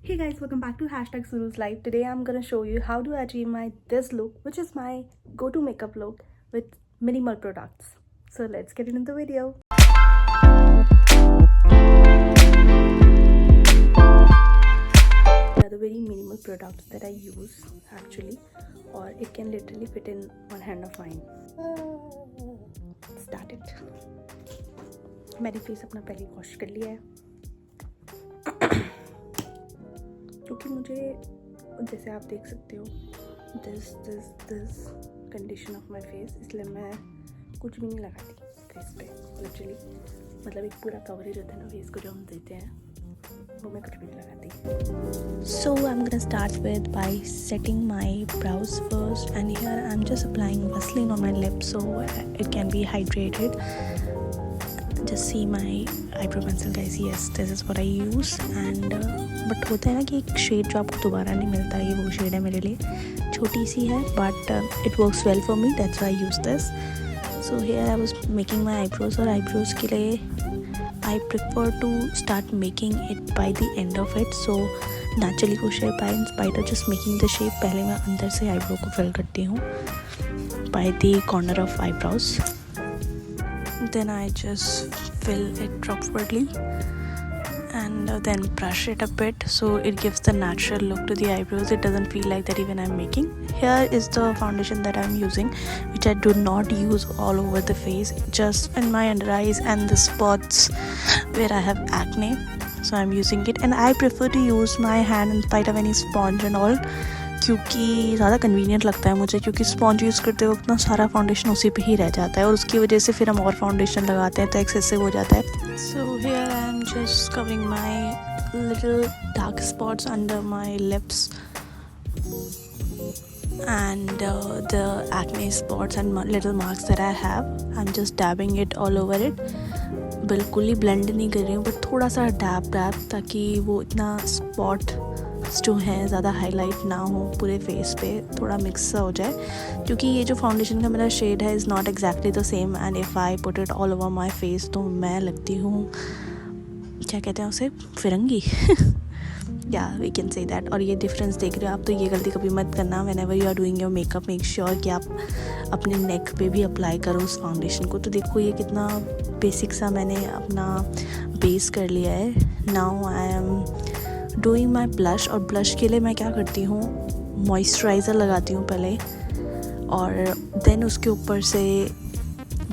Hey guys, welcome back to hashtag Suru's Life. Today I'm gonna show you how to achieve my this look, which is my go-to makeup look with minimal products. So let's get into the video. They are the very minimal products that I use actually, or it can literally fit in one hand of mine. Start it. मैंने face अपना पहले wash कर लिया है क्योंकि मुझे जैसे आप देख सकते हो this condition of my face, इसलिए मैं कुछ भी नहीं लगाती फेस पे लिटरली. मतलब एक पूरा कवरेज होता है ना फेस को जो हम देते हैं, वो मैं कुछ भी नहीं लगाती. So I'm gonna start with by setting my brows first, and here I'm just applying Vaseline on my lips so it can be hydrated. Just see my eyebrow pencil guys. Yes, this is what I use. And but होता है ना कि एक shade जो आपको दोबारा नहीं मिलता, ये वो शेड है मेरे लिए. छोटी सी है but it works well for me, that's why I use this. So here I was making my eyebrows, और eyebrows के लिए I prefer to start making it by the end of it, so naturally को shape I in spite of just making the shape. पहले मैं अंदर से eyebrow को fill करती हूँ by the corner of eyebrows. Then I just fill it properly and then brush it a bit so it gives the natural look to the eyebrows. It doesn't feel like that even I'm making. Here is the foundation that I'm using, which I do not use all over the face, just in my under eyes and the spots where I have acne. So I'm using it, and I prefer to use my hand in spite of any sponge and all, क्योंकि ज़्यादा convenient लगता है मुझे, क्योंकि sponge use करते वक्त ना सारा फाउंडेशन उसी पे ही रह जाता है और उसकी वजह से फिर हम और फाउंडेशन लगाते हैं तो एक्सेसिव हो जाता है. So here I am just covering my little dark spots under my lips and the acne spots and little marks that I have. I'm just dabbing it all over it. बिल्कुल ही blend नहीं कर रही हूँ, but थोड़ा सा dab ताकि वो इतना स्पॉट जो हैं ज़्यादा हाईलाइट ना हो पूरे फेस पे, थोड़ा मिक्स सा हो जाए. क्योंकि ये जो फाउंडेशन का मेरा शेड है is not exactly the same, and if I put it all over my face तो मैं लगती हूँ, क्या कहते हैं उसे, फिरंगी. या वी कैन से दैट. और ये डिफरेंस देख रहे हो आप, तो ये गलती कभी मत करना. Whenever you are doing your makeup, make sure कि आप अपने नेक पे भी अप्लाई करो उस फाउंडेशन को. तो देखो ये कितना बेसिक सा मैंने अपना बेस कर लिया है. Now I am doing my blush, और ब्लश के लिए मैं क्या करती हूँ, मॉइस्चराइज़र लगाती हूँ पहले, और देन उसके ऊपर से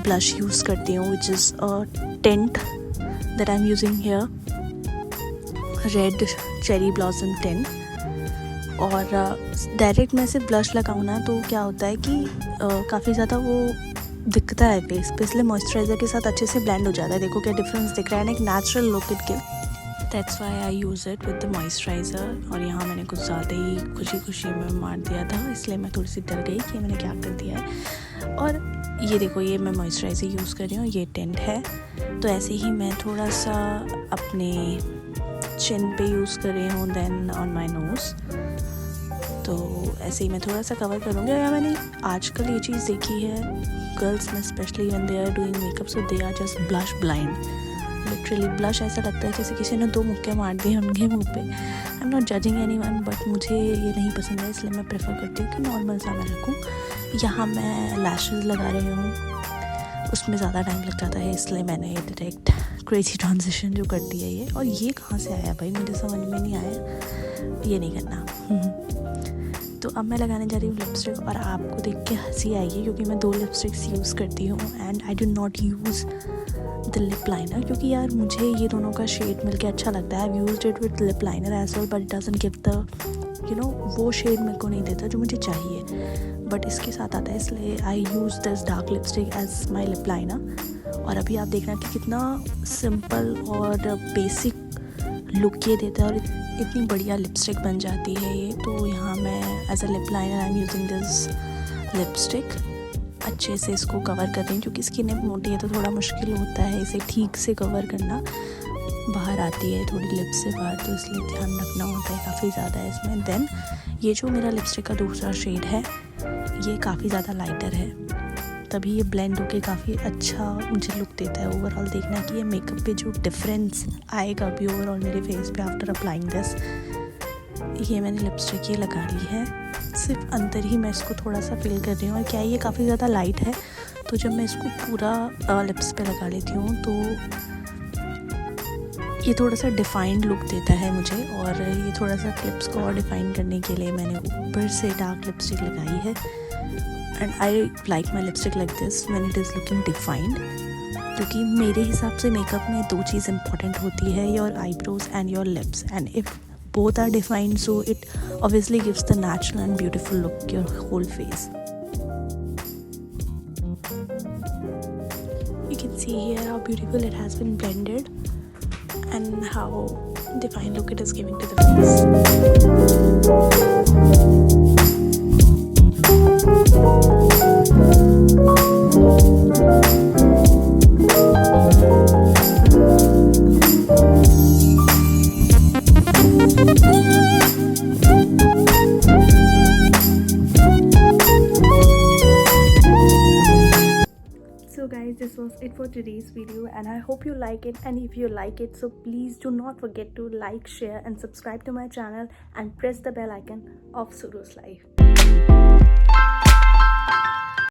ब्लश यूज़ करती हूँ, which is a tent that I am using here, red cherry blossom tent. और डायरेक्ट मैं से ब्लश लगाऊँ ना तो क्या होता है कि काफ़ी ज़्यादा वो दिखता है फेस पे, इसलिए मॉइस्चराइज़र के साथ अच्छे से ब्लेंड हो जाता है. देखो क्या डिफरेंस दिख रहा है ना, एक natural look it give. That's why I use it with the moisturiser. और यहाँ मैंने कुछ ज़्यादा ही खुशी में मार दिया था, इसलिए मैं थोड़ी सी डर गई कि मैंने क्या कर दिया है. और ये देखो, ये मैं मॉइस्चराइज़र यूज़ कर रही हूँ, ये टेंट है. तो ऐसे ही मैं थोड़ा सा अपने चिन पे यूज़ कर रही हूँ, देन ऑन माई नोज़. तो ऐसे ही मैं थोड़ा सा कवर करूँगी. और मैंने आजकल ये चीज़ देखी है गर्ल्स में, specially when they are doing makeup, so they are just blush blind. Literally blush ऐसा लगता है जैसे किसी ने 2 मुक्के मार दिए उनके मुँह पे. I am not judging any one, but मुझे ये नहीं पसंद है, इसलिए मैं प्रेफर करती हूँ कि नॉर्मल सा मैं रखूँ. यहाँ मैं लैशेज़ लगा रही हूँ, उसमें ज़्यादा टाइम लग जाता है, इसलिए मैंने डायरेक्ट क्रेजी ट्रांजिशन जो कर दिया ये. और ये कहाँ से आया भाई, मुझे समझ में नहीं आया, ये नहीं करना. तो अब मैं लगाने जा रही हूँ लिपस्टिक, और आपको देख के हंसी आएगी क्योंकि मैं 2 लिपस्टिक्स यूज़ करती हूँ, and I do not use the lip liner, क्योंकि यार मुझे ये दोनों का शेड मिलके अच्छा लगता है. I used it with lip liner as well, but it doesn't give the वो शेड मेरे को नहीं देता जो मुझे चाहिए, बट इसके साथ आता है, इसलिए I use this dark lipstick as my lip liner. और अभी आप देखना कि कितना सिंपल और बेसिक लुक ये देता है, और इतनी बढ़िया लिपस्टिक बन जाती है ये. तो यहाँ मैं as a lip liner I am using this lipstick. अच्छे से इसको कवर कर रही हूँ, क्योंकि इसकी निब मोटी है तो थोड़ा मुश्किल होता है इसे ठीक से कवर करना, बाहर आती है थोड़ी लिप्स से बाहर, तो इसलिए ध्यान रखना होता है काफ़ी ज़्यादा है इसमें. देन ये जो मेरा लिपस्टिक का दूसरा शेड है, ये काफ़ी ज़्यादा लाइटर है, तभी ये ब्लेंड होके काफ़ी अच्छा मुझे लुक देता है. ओवरऑल देखना कि ये मेकअप पे जो डिफरेंस आएगा अभी ओवरऑल मेरे फेस पे आफ्टर अप्लाइंग दिस, ये मैंने लिपस्टिक ये लगा ली है, सिर्फ अंदर ही मैं इसको थोड़ा सा फिल कर रही हूँ। और क्या ये काफ़ी ज़्यादा लाइट है, तो जब मैं इसको पूरा लिप्स पे लगा लेती हूँ तो ये थोड़ा सा डिफाइंड लुक देता है मुझे। और ये थोड़ा सा लिप्स को और डिफाइन करने के लिए मैंने ऊपर से डार्क लिपस्टिक लगाई है। And I like my lipstick like this when it is looking defined, क्योंकि मेरे हिसाब से मेकअप में 2 चीज़ इंपॉर्टेंट होती है, your eyebrows and your lips. And if both are defined, so it obviously gives the natural and beautiful look your whole face. You can see here how beautiful it has been blended and how defined look it is giving to the So guys, this was it for today's video, and I hope you like it. And if you like it, so please do not forget to like, share and subscribe to my channel and press the bell icon of Suru's Life.